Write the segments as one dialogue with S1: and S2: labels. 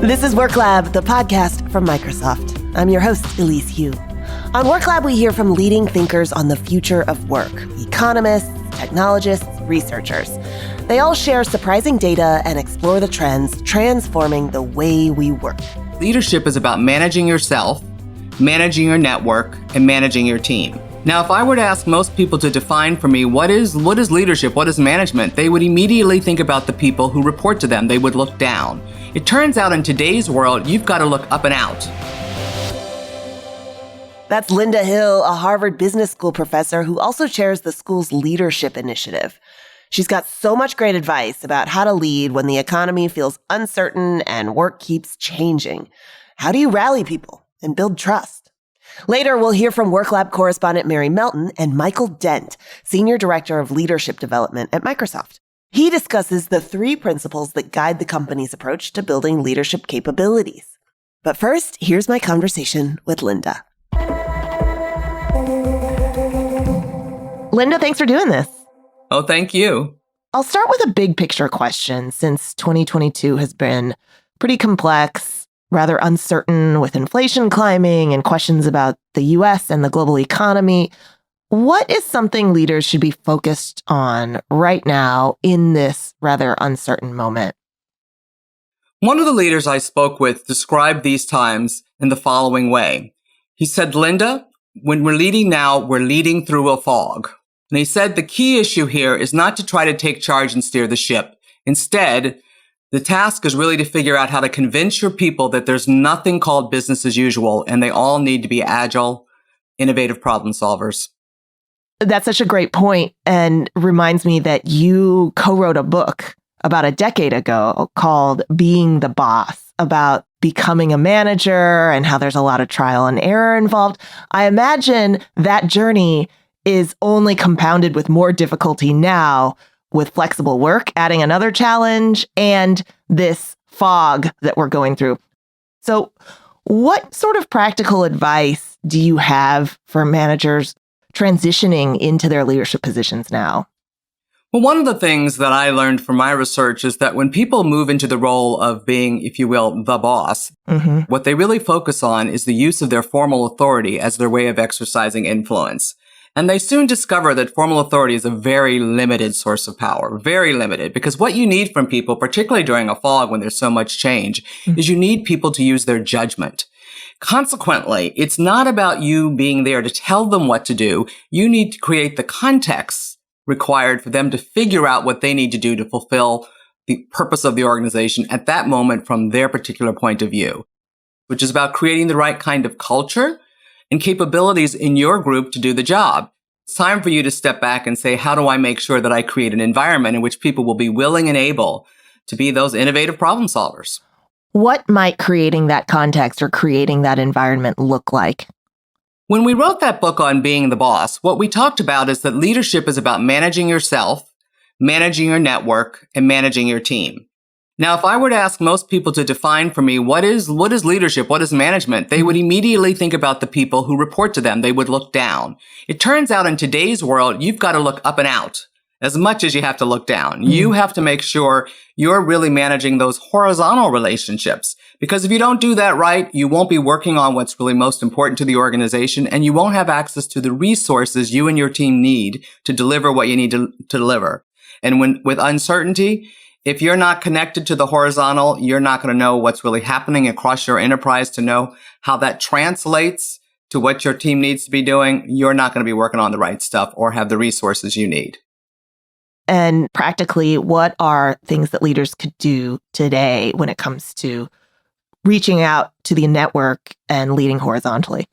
S1: This is Work Lab, the podcast from Microsoft. I'm your host, Elise Hu. On Work Lab, we hear from leading thinkers on the future of work, economists, technologists, researchers. They all share surprising data and explore the trends transforming the way we work.
S2: Leadership is about managing yourself, managing your network, and managing your team. Now, if I were to ask most people to define for me what is leadership, what is management, they would immediately think about the people who report to them. They would look down. It turns out in today's world, you've got to look up and out.
S1: That's Linda Hill, a Harvard Business School professor who also chairs the school's leadership initiative. She's got so much great advice about how to lead when the economy feels uncertain and work keeps changing. How do you rally people and build trust? Later, we'll hear from Work Lab correspondent Mary Melton and Michael Dent, Senior Director of Leadership Development at Microsoft. He discusses the 3 principles that guide the company's approach to building leadership capabilities. But first, here's my conversation with Linda. Linda, thanks for doing this.
S2: Oh, thank you.
S1: I'll start with a big picture question, since 2022 has been pretty complex, rather uncertain, with inflation climbing and questions about the U.S. and the global economy. What is something leaders should be focused on right now in this rather uncertain moment?
S2: One of the leaders I spoke with described these times in the following way. He said, Linda, when we're leading now, we're leading through a fog. And he said the key issue here is not to try to take charge and steer the ship. Instead, the task is really to figure out how to convince your people that there's nothing called business as usual, and they all need to be agile, innovative problem solvers.
S1: That's such a great point, and reminds me that you co-wrote a book about a decade ago called Being the Boss, about becoming a manager and how there's a lot of trial and error involved. I imagine that journey is only compounded with more difficulty now, with flexible work, adding another challenge, and this fog that we're going through. So what sort of practical advice do you have for managers transitioning into their leadership positions now?
S2: Well, one of the things that I learned from my research is that when people move into the role of being, if you will, the boss, what they really focus on is the use of their formal authority as their way of exercising influence. And they soon discover that formal authority is a very limited source of power, very limited, because what you need from people, particularly during a fog when there's so much change, is you need people to use their judgment. Consequently, it's not about you being there to tell them what to do. You need to create the context required for them to figure out what they need to do to fulfill the purpose of the organization at that moment from their particular point of view, which is about creating the right kind of culture and capabilities in your group to do the job. It's time for you to step back and say, how do I make sure that I create an environment in which people will be willing and able to be those innovative problem solvers?
S1: What might creating that context or creating that environment look like?
S2: When we wrote that book on Being the Boss, what we talked about is that leadership is about managing yourself, managing your network, and managing your team. Now, if I were to ask most people to define for me what is leadership, what is management, they would immediately think about the people who report to them. They would look down. It turns out in today's world, you've got to look up and out as much as you have to look down. You have to make sure you're really managing those horizontal relationships, because if you don't do that right, you won't be working on what's really most important to the organization, and you won't have access to the resources you and your team need to deliver what you need to deliver. And with uncertainty, if you're not connected to the horizontal, you're not going to know what's really happening across your enterprise to know how that translates to what your team needs to be doing. You're not going to be working on the right stuff or have the resources you need.
S1: And practically, what are things that leaders could do today when it comes to reaching out to the network and leading horizontally?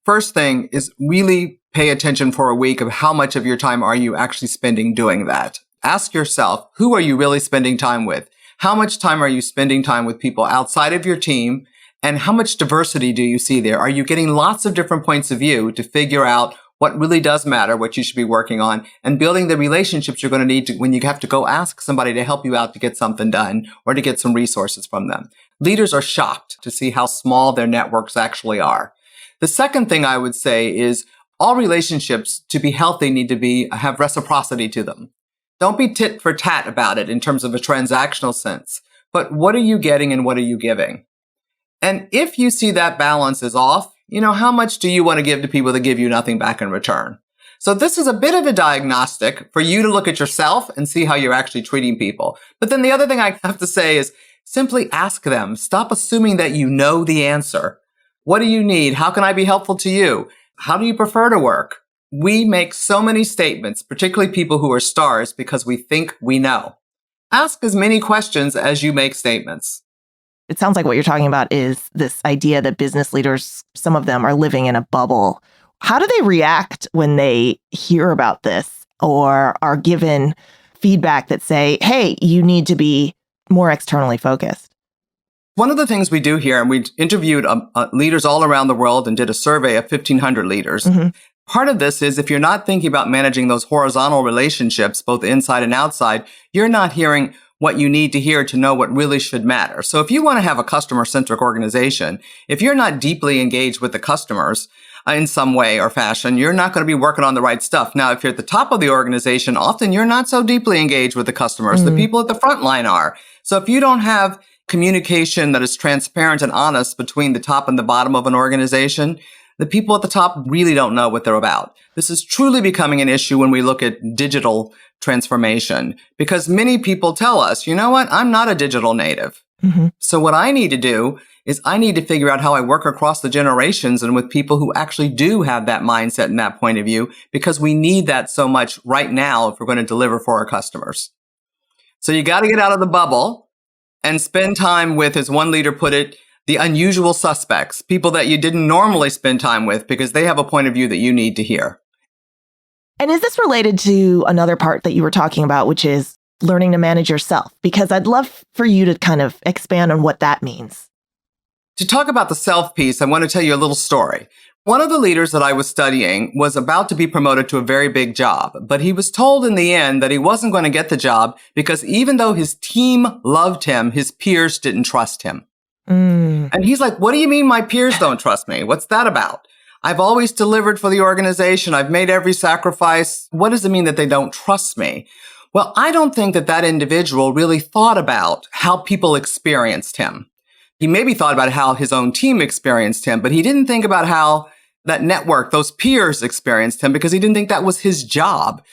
S2: First thing is really pay attention for a week of how much of your time are you actually spending doing that. Ask yourself, who are you really spending time with? How much time are you spending time with people outside of your team? And how much diversity do you see there? Are you getting lots of different points of view to figure out what really does matter, what you should be working on, and building the relationships you're going to need to, when you have to go ask somebody to help you out to get something done or to get some resources from them? Leaders are shocked to see how small their networks actually are. The second thing I would say is all relationships, to be healthy, need to have reciprocity to them. Don't be tit for tat about it in terms of a transactional sense, but what are you getting and what are you giving? And if you see that balance is off, how much do you want to give to people that give you nothing back in return? So this is a bit of a diagnostic for you to look at yourself and see how you're actually treating people. But then the other thing I have to say is simply ask them. Stop assuming that you know the answer. What do you need? How can I be helpful to you? How do you prefer to work? We make so many statements, particularly people who are stars, because we think we know. Ask as many questions as you make statements.
S1: It sounds like what you're talking about is this idea that business leaders, some of them are living in a bubble. How do they react when they hear about this or are given feedback that say, hey, you need to be more externally focused?
S2: One of the things we do here, and we interviewed leaders all around the world and did a survey of 1,500 leaders. Mm-hmm. Part of this is if you're not thinking about managing those horizontal relationships, both inside and outside, you're not hearing what you need to hear to know what really should matter. So if you want to have a customer-centric organization, if you're not deeply engaged with the customers in some way or fashion, you're not going to be working on the right stuff. Now, if you're at the top of the organization, often you're not so deeply engaged with the customers. Mm-hmm. The people at the front line are. So if you don't have communication that is transparent and honest between the top and the bottom of an organization, the people at the top really don't know what they're about. This is truly becoming an issue when we look at digital transformation, because many people tell us, you know what, I'm not a digital native. Mm-hmm. So what I need to do is I need to figure out how I work across the generations and with people who actually do have that mindset and that point of view, because we need that so much right now if we're going to deliver for our customers. So you got to get out of the bubble and spend time with, as one leader put it, the unusual suspects, people that you didn't normally spend time with because they have a point of view that you need to hear.
S1: And is this related to another part that you were talking about, which is learning to manage yourself? Because I'd love for you to kind of expand on what that means.
S2: To talk about the self piece, I want to tell you a little story. One of the leaders that I was studying was about to be promoted to a very big job, but he was told in the end that he wasn't going to get the job because even though his team loved him, his peers didn't trust him. And he's like, what do you mean my peers don't trust me? What's that about? I've always delivered for the organization. I've made every sacrifice. What does it mean that they don't trust me? Well, I don't think that that individual really thought about how people experienced him. He maybe thought about how his own team experienced him, but he didn't think about how that network, those peers experienced him, because he didn't think that was his job.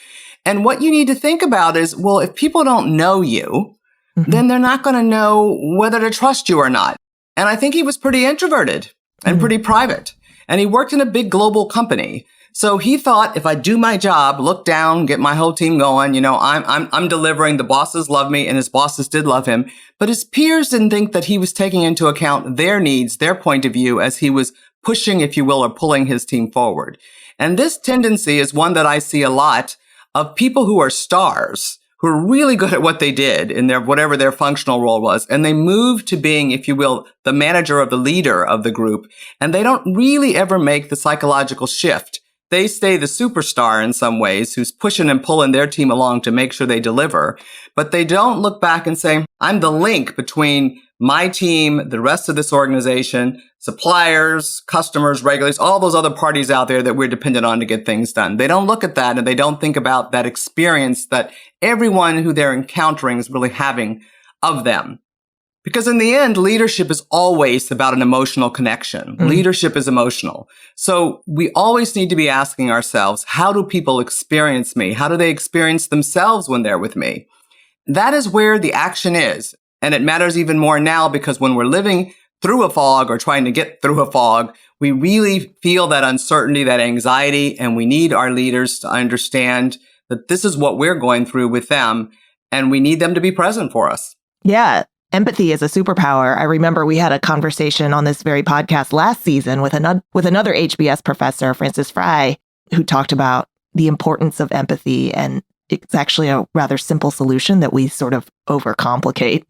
S2: And what you need to think about is, well, if people don't know you, then they're not going to know whether to trust you or not. And I think he was pretty introverted and pretty private. And he worked in a big global company. So he thought, if I do my job, look down, get my whole team going, I'm delivering, the bosses love me, and his bosses did love him. But his peers didn't think that he was taking into account their needs, their point of view, as he was pushing, if you will, or pulling his team forward. And this tendency is one that I see a lot of people who are stars, who are really good at what they did in their whatever their functional role was. And they move to being, if you will, the manager or the leader of the group. And they don't really ever make the psychological shift. They stay the superstar in some ways, who's pushing and pulling their team along to make sure they deliver. But they don't look back and say, I'm the link between my team, the rest of this organization, suppliers, customers, regulators, all those other parties out there that we're dependent on to get things done. They don't look at that, and they don't think about that experience that everyone who they're encountering is really having of them. Because in the end, leadership is always about an emotional connection. Leadership is emotional. So we always need to be asking ourselves, how do people experience me? How do they experience themselves when they're with me? That is where the action is. And it matters even more now because when we're living through a fog or trying to get through a fog, we really feel that uncertainty, that anxiety, and we need our leaders to understand that this is what we're going through with them, and we need them to be present for us.
S1: Yeah. Empathy is a superpower. I remember we had a conversation on this very podcast last season with another HBS professor, Francis Fry, who talked about the importance of empathy. And it's actually a rather simple solution that we sort of overcomplicate.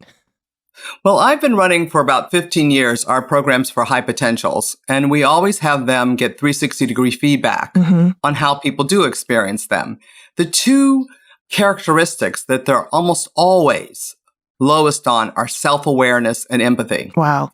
S2: Well, I've been running for about 15 years our programs for high potentials, and we always have them get 360-degree feedback on how people do experience them. The two characteristics that they're almost always lowest on are self-awareness and empathy.
S1: Wow.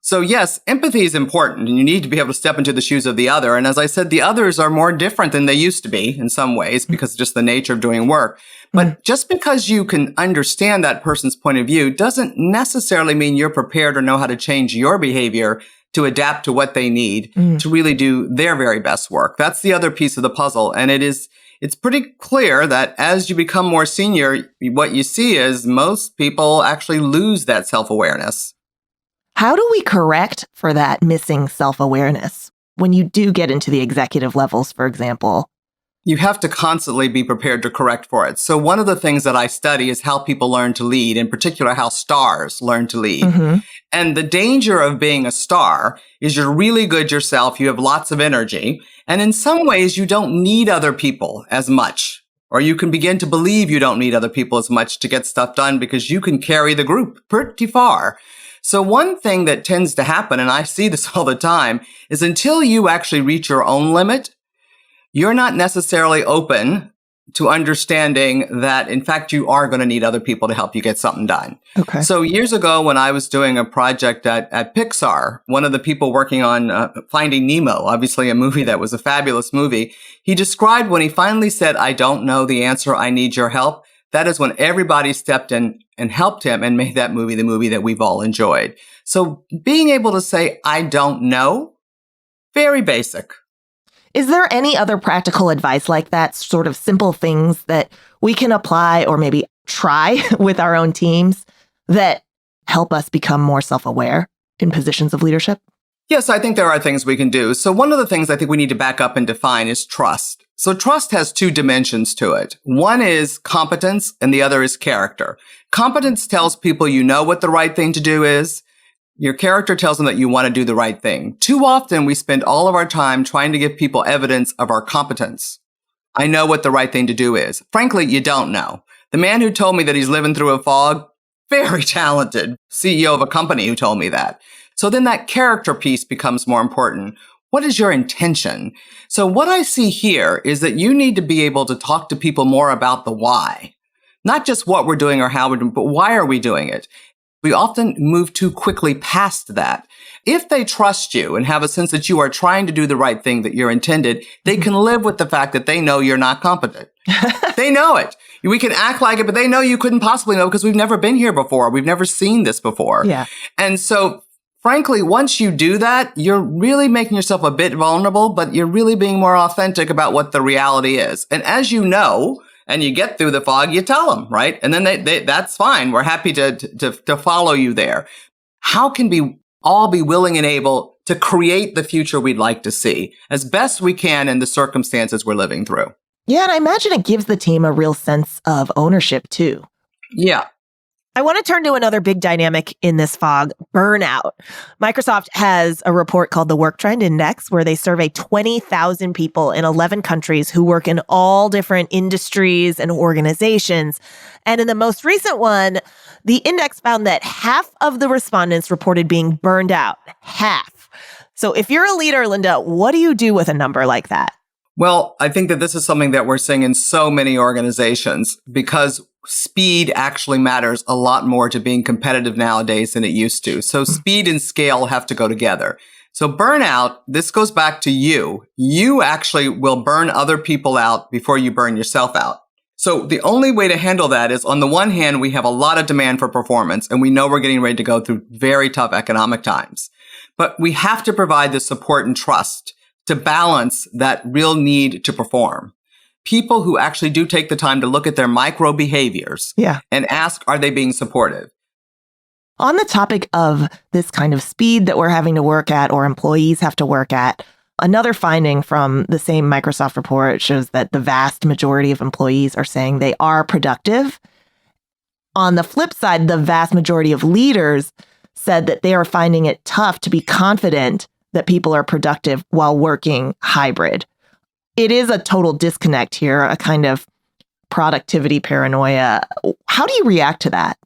S2: So yes, empathy is important and you need to be able to step into the shoes of the other. And as I said, the others are more different than they used to be in some ways because of just the nature of doing work. But just because you can understand that person's point of view doesn't necessarily mean you're prepared or know how to change your behavior to adapt to what they need to really do their very best work. That's the other piece of the puzzle. And it's pretty clear that as you become more senior, what you see is most people actually lose that self-awareness.
S1: How do we correct for that missing self-awareness when you do get into the executive levels, for example?
S2: You have to constantly be prepared to correct for it. So one of the things that I study is how people learn to lead, in particular, how stars learn to lead. And the danger of being a star is you're really good yourself. You have lots of energy. And in some ways, you don't need other people as much. Or you can begin to believe you don't need other people as much to get stuff done because you can carry the group pretty far. So one thing that tends to happen, and I see this all the time, is until you actually reach your own limit, you're not necessarily open to understanding that, in fact, you are going to need other people to help you get something done.
S1: Okay.
S2: So years ago, when I was doing a project at Pixar, one of the people working on Finding Nemo, obviously a movie that was a fabulous movie, he described when he finally said, "I don't know the answer, I need your help." That is when everybody stepped in and helped him and made that movie the movie that we've all enjoyed. So being able to say, "I don't know," very basic.
S1: Is there any other practical advice like that, sort of simple things that we can apply or maybe try with our own teams that help us become more self-aware in positions of leadership?
S2: Yes, I think there are things we can do. So one of the things I think we need to back up and define is trust. So trust has two dimensions to it. One is competence and the other is character. Competence tells people you know what the right thing to do is. Your character tells them that you want to do the right thing. Too often we spend all of our time trying to give people evidence of our competence. I know what the right thing to do is. Frankly, you don't know. The man who told me that he's living through a fog, very talented CEO of a company who told me that. So then that character piece becomes more important. What is your intention? So what I see here is that you need to be able to talk to people more about the why. Not just what we're doing or how we're doing, but why are we doing it? We often move too quickly past that. If they trust you and have a sense that you are trying to do the right thing that you're intended, they can live with the fact that they know you're not competent. They know it. We can act like it, but they know you couldn't possibly know because we've never been here before. We've never seen this before.
S1: Yeah.
S2: And so, frankly, once you do that, you're really making yourself a bit vulnerable, but you're really being more authentic about what the reality is. And as you know, and you get through the fog, you tell them, right? And then they that's fine. We're happy to follow you there. How can we all be willing and able to create the future we'd like to see as best we can in the circumstances we're living through?
S1: Yeah, and I imagine it gives the team a real sense of ownership too.
S2: Yeah.
S1: I want to turn to another big dynamic in this fog, burnout. Microsoft has a report called the Work Trend Index, where they survey 20,000 people in 11 countries who work in all different industries and organizations. And in the most recent one, the index found that half of the respondents reported being burned out. Half. So if you're a leader, Linda, what do you do with a number like that?
S2: Well, I think that this is something that we're seeing in so many organizations because speed actually matters a lot more to being competitive nowadays than it used to. So speed and scale have to go together. So burnout, this goes back to you. You actually will burn other people out before you burn yourself out. So the only way to handle that is, on the one hand, we have a lot of demand for performance, and we know we're getting ready to go through very tough economic times. But we have to provide the support and trust to balance that real need to perform. People who actually do take the time to look at their micro behaviors and ask, are they being supportive?
S1: On the topic of this kind of speed that we're having to work at or employees have to work at, another finding from the same Microsoft report shows that the vast majority of employees are saying they are productive. On the flip side, the vast majority of leaders said that they are finding it tough to be confident that people are productive while working hybrid. It is a total disconnect here, a kind of productivity paranoia. How do you react to that?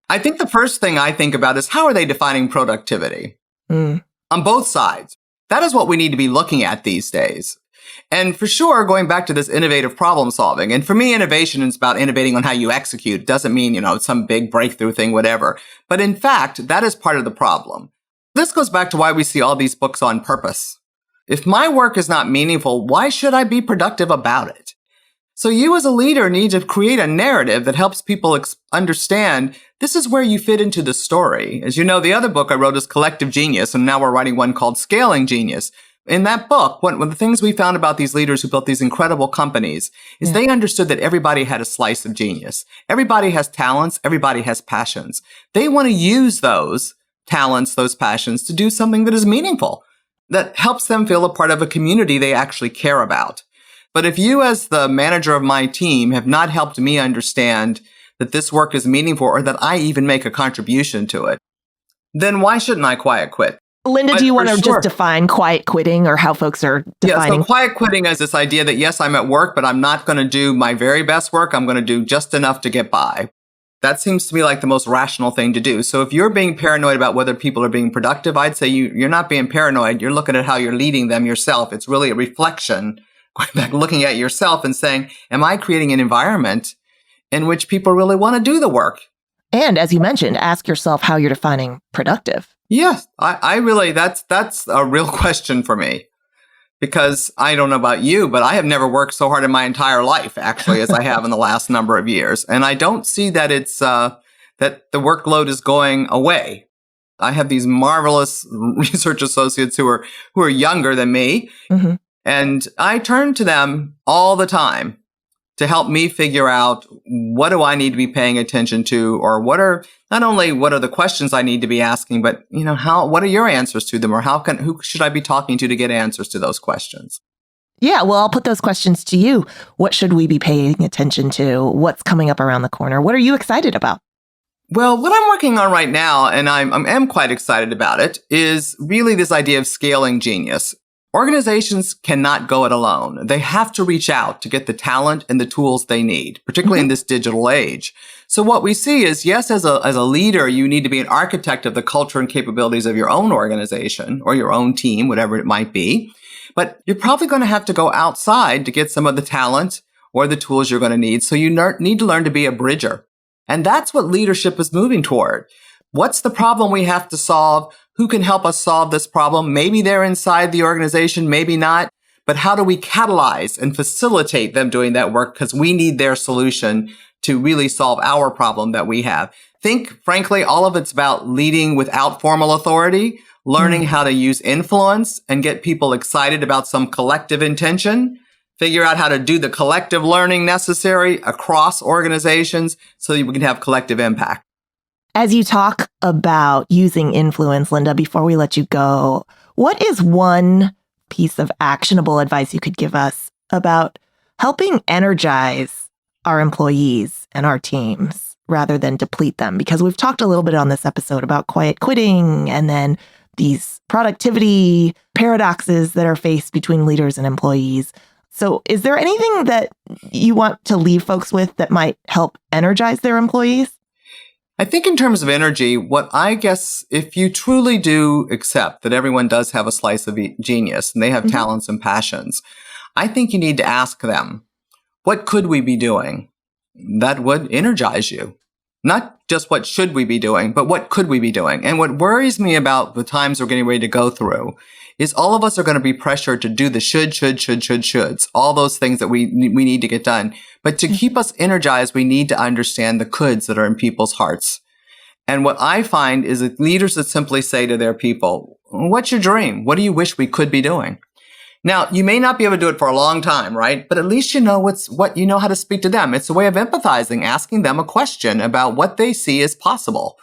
S2: I think the first thing I think about is, how are they defining productivity? On both sides. That is what we need to be looking at these days. And for sure, going back to this innovative problem solving. And for me, innovation is about innovating on how you execute. It doesn't mean, some big breakthrough thing, whatever. But in fact, that is part of the problem. This goes back to why we see all these books on purpose. If my work is not meaningful, why should I be productive about it? So you as a leader need to create a narrative that helps people understand this is where you fit into the story. As you know, the other book I wrote is Collective Genius, and now we're writing one called Scaling Genius. In that book, one of the things we found about these leaders who built these incredible companies is they understood that everybody had a slice of genius. Everybody has talents. Everybody has passions. They want to use those talents, those passions to do something that is meaningful, that helps them feel a part of a community they actually care about. But if you as the manager of my team have not helped me understand that this work is meaningful or that I even make a contribution to it, then why shouldn't I quiet quit?
S1: Linda, do you want to just define quiet quitting or how folks are defining?
S2: Yeah, so quiet quitting is this idea that, yes, I'm at work, but I'm not going to do my very best work. I'm going to do just enough to get by. That seems to me like the most rational thing to do. So if you're being paranoid about whether people are being productive, I'd say you're not being paranoid. You're looking at how you're leading them yourself. It's really a reflection, going back, looking at yourself and saying, am I creating an environment in which people really want to do the work?
S1: And as you mentioned, ask yourself how you're defining productive.
S2: Yes, I really, that's a real question for me, because I don't know about you, but I have never worked so hard in my entire life, actually, as I have in the last number of years. And I don't see that it's, that the workload is going away. I have these marvelous research associates who are younger than me. Mm-hmm. And I turn to them all the time to help me figure out what do I need to be paying attention to, or what are the questions I need to be asking, but what are your answers to them, or who should I be talking to get answers to those questions?
S1: Yeah, well, I'll put those questions to you. What should we be paying attention to? What's coming up around the corner? What are you excited about?
S2: Well, what I'm working on right now, and I am quite excited about it, is really this idea of scaling genius. Organizations cannot go it alone. They have to reach out to get the talent and the tools they need, particularly in this digital age. So what we see is, yes, as a leader, you need to be an architect of the culture and capabilities of your own organization or your own team, whatever it might be. But you're probably going to have to go outside to get some of the talent or the tools you're going to need. So you need to learn to be a bridger. And that's what leadership is moving toward. What's the problem we have to solve? Who can help us solve this problem? Maybe they're inside the organization, maybe not. But how do we catalyze and facilitate them doing that work? Because we need their solution to really solve our problem that we have. Frankly, all of it's about leading without formal authority, learning how to use influence and get people excited about some collective intention, figure out how to do the collective learning necessary across organizations so that we can have collective impact.
S1: As you talk about using influence, Linda, before we let you go, what is one piece of actionable advice you could give us about helping energize our employees and our teams rather than deplete them? Because we've talked a little bit on this episode about quiet quitting and then these productivity paradoxes that are faced between leaders and employees. So is there anything that you want to leave folks with that might help energize their employees?
S2: I think in terms of energy, if you truly do accept that everyone does have a slice of genius and they have talents and passions, I think you need to ask them, what could we be doing that would energize you? Not just what should we be doing, but what could we be doing? And what worries me about the times we're getting ready to go through is all of us are going to be pressured to do the shoulds, all those things that we need to get done. But to keep us energized, we need to understand the coulds that are in people's hearts. And what I find is that leaders that simply say to their people, what's your dream? What do you wish we could be doing? Now, you may not be able to do it for a long time, right? But at least you know what you know how to speak to them. It's a way of empathizing, asking them a question about what they see as possible.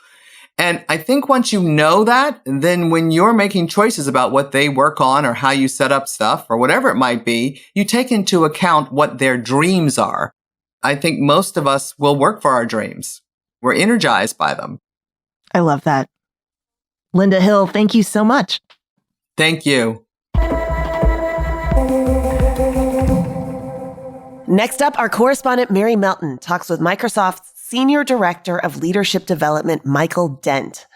S2: And I think once you know that, then when you're making choices about what they work on or how you set up stuff or whatever it might be, you take into account what their dreams are. I think most of us will work for our dreams. We're energized by them.
S1: I love that. Linda Hill, thank you so much.
S2: Thank you.
S3: Next up, our correspondent Mary Melton talks with Microsoft's Senior Director of Leadership Development, Michael Dent.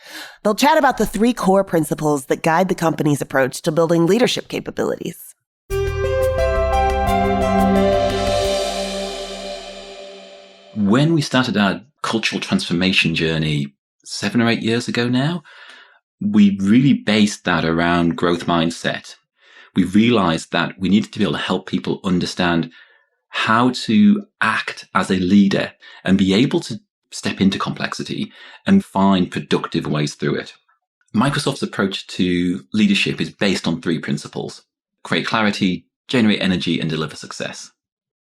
S3: They'll chat about the 3 core principles that guide the company's approach to building leadership capabilities.
S4: When we started our cultural transformation journey 7 or 8 years ago now, we really based that around growth mindset. We realized that we needed to be able to help people understand how to act as a leader and be able to step into complexity and find productive ways through it. Microsoft's approach to leadership is based on 3 principles: create clarity, generate energy, and deliver success.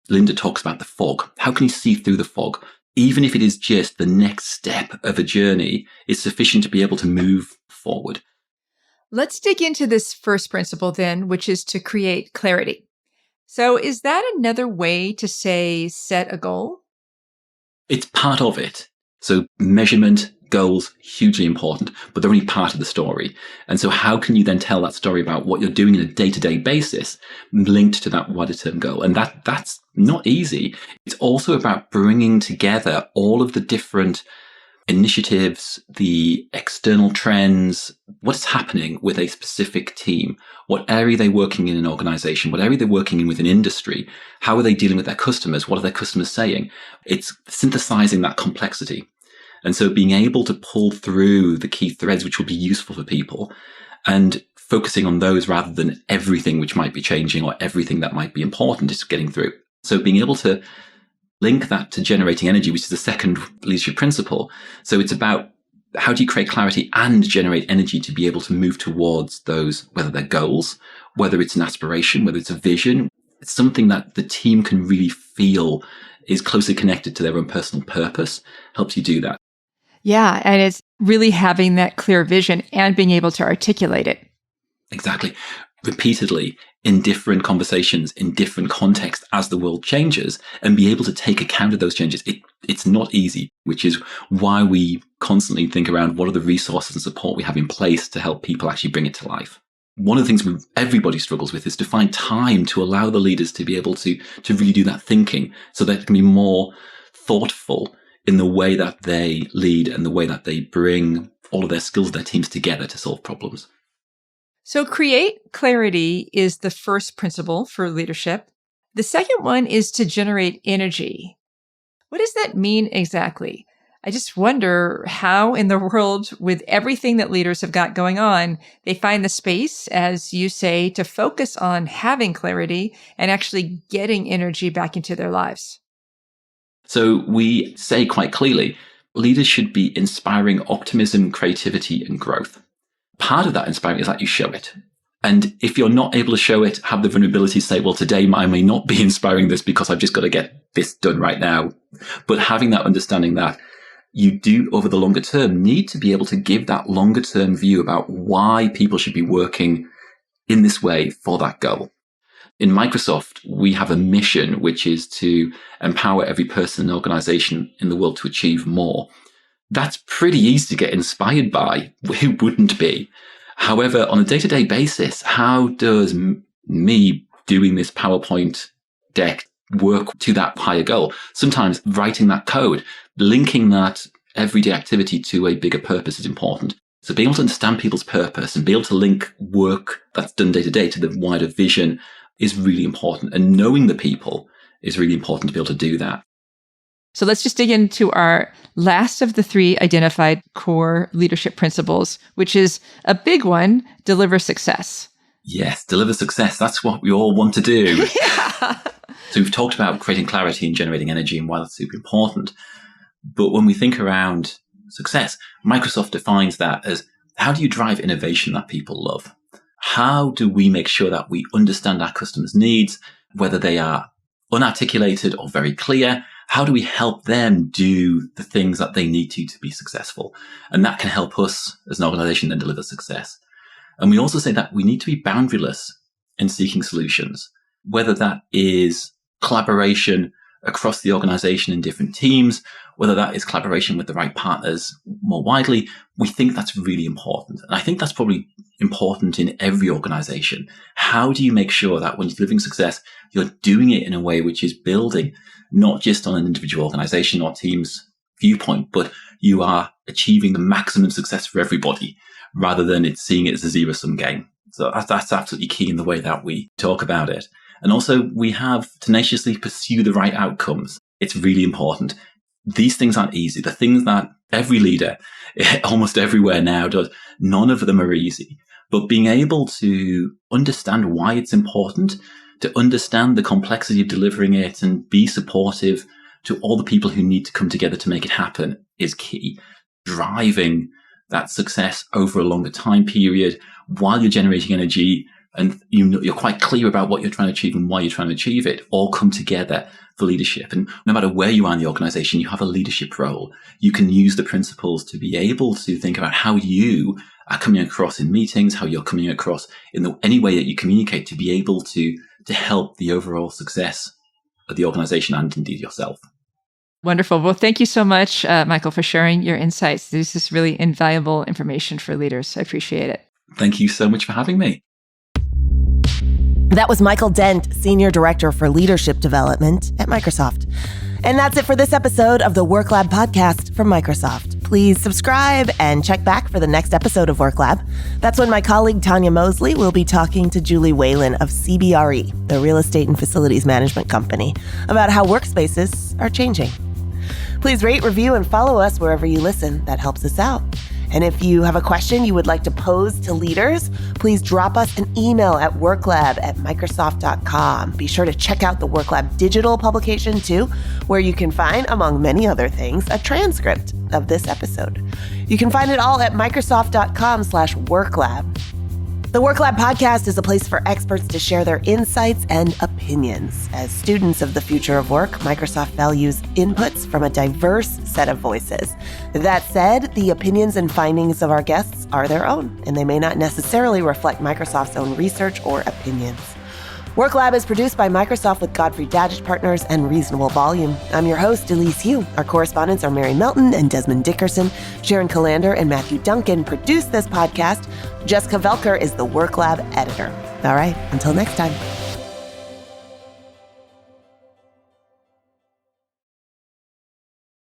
S4: Linda talks about the fog. How can you see through the fog? Even if it is just the next step of a journey, is sufficient to be able to move forward.
S5: Let's dig into this first principle then, which is to create clarity. So is that another way to say set a goal?
S4: It's part of it. So measurement, goals, hugely important, but they're only part of the story. And so how can you then tell that story about what you're doing on a day-to-day basis linked to that wider term goal? And that's not easy. It's also about bringing together all of the different initiatives, the external trends, what's happening with a specific team, what area they're working in an organization, what area they're working in with an industry, how are they dealing with their customers, what are their customers saying? It's synthesizing that complexity. And so being able to pull through the key threads, which will be useful for people, and focusing on those rather than everything which might be changing or everything that might be important is getting through. So being able to link that to generating energy, which is the second leadership principle. So it's about how do you create clarity and generate energy to be able to move towards those, whether they're goals, whether it's an aspiration, whether it's a vision. It's something that the team can really feel is closely connected to their own personal purpose, helps you do that.
S5: Yeah, and it's really having that clear vision and being able to articulate it.
S4: Exactly. Repeatedly in different conversations, in different contexts as the world changes, and be able to take account of those changes. It's not easy, which is why we constantly think around what are the resources and support we have in place to help people actually bring it to life. One of the things everybody struggles with is to find time to allow the leaders to be able to really do that thinking so that it can be more thoughtful in the way that they lead and the way that they bring all of their skills, their teams together to solve problems.
S5: So create clarity is the first principle for leadership. The second one is to generate energy. What does that mean exactly? I just wonder how in the world, with everything that leaders have got going on, they find the space, as you say, to focus on having clarity and actually getting energy back into their lives.
S4: So we say quite clearly, leaders should be inspiring optimism, creativity, and growth. Part of that inspiring is that you show it. And if you're not able to show it, have the vulnerability to say, well, today I may not be inspiring this because I've just got to get this done right now. But having that understanding that you do over the longer term need to be able to give that longer term view about why people should be working in this way for that goal. In Microsoft, we have a mission, which is to empower every person and organization in the world to achieve more. That's pretty easy to get inspired by. Who wouldn't be? However, on a day-to-day basis, how does me doing this PowerPoint deck work to that higher goal? Sometimes writing that code, linking that everyday activity to a bigger purpose is important. So being able to understand people's purpose and be able to link work that's done day to day to the wider vision is really important. And knowing the people is really important to be able to do that.
S5: So let's just dig into our last of the 3 identified core leadership principles, which is a big one: deliver success.
S4: Yes, deliver success. That's what we all want to do.
S5: Yeah.
S4: So we've talked about creating clarity and generating energy and why that's super important. But when we think around success, Microsoft defines that as how do you drive innovation that people love? How do we make sure that we understand our customers' needs, whether they are unarticulated or very clear? How do we help them do the things that they need to be successful? And that can help us as an organization then deliver success. And we also say that we need to be boundaryless in seeking solutions, whether that is collaboration across the organization in different teams, whether that is collaboration with the right partners more widely. We think that's really important. And I think that's probably important in every organization. How do you make sure that when you're delivering success, you're doing it in a way which is building not just on an individual organization or team's viewpoint, but you are achieving the maximum success for everybody rather than seeing it as a zero-sum game. So that's absolutely key in the way that we talk about it. And also we have tenaciously pursue the right outcomes. It's really important. These things aren't easy. The things that every leader, almost everywhere now does. None of them are easy. But being able to understand why it's important, to understand the complexity of delivering it and be supportive to all the people who need to come together to make it happen is key. Driving that success over a longer time period while you're generating energy and you're quite clear about what you're trying to achieve and why you're trying to achieve it, all come together for leadership. And no matter where you are in the organization, you have a leadership role. You can use the principles to be able to think about how you are coming across in meetings, how you're coming across in any way that you communicate to be able to help the overall success of the organization and indeed yourself.
S5: Wonderful. Well, thank you so much, Michael, for sharing your insights. This is really invaluable information for leaders. I appreciate it.
S4: Thank you so much for having me.
S3: That was Michael Dent, Senior Director for Leadership Development at Microsoft. And that's it for this episode of the WorkLab podcast from Microsoft. Please subscribe and check back for the next episode of WorkLab. That's when my colleague Tanya Mosley will be talking to Julie Whalen of CBRE, the Real Estate and Facilities Management Company, about how workspaces are changing. Please rate, review, and follow us wherever you listen. That helps us out. And if you have a question you would like to pose to leaders, please drop us an email at worklab@microsoft.com. Be sure to check out the WorkLab digital publication too, where you can find, among many other things, a transcript of this episode. You can find it all at microsoft.com/worklab. The WorkLab podcast is a place for experts to share their insights and opinions. As students of the future of work, Microsoft values inputs from a diverse set of voices. That said, the opinions and findings of our guests are their own, and they may not necessarily reflect Microsoft's own research or opinions. WorkLab is produced by Microsoft with Godfrey Dadich Partners and Reasonable Volume. I'm your host, Elise Hu. Our correspondents are Mary Melton and Desmond Dickerson. Sharon Calander and Matthew Duncan produce this podcast. Jessica Velker is the WorkLab editor. All right, until next time.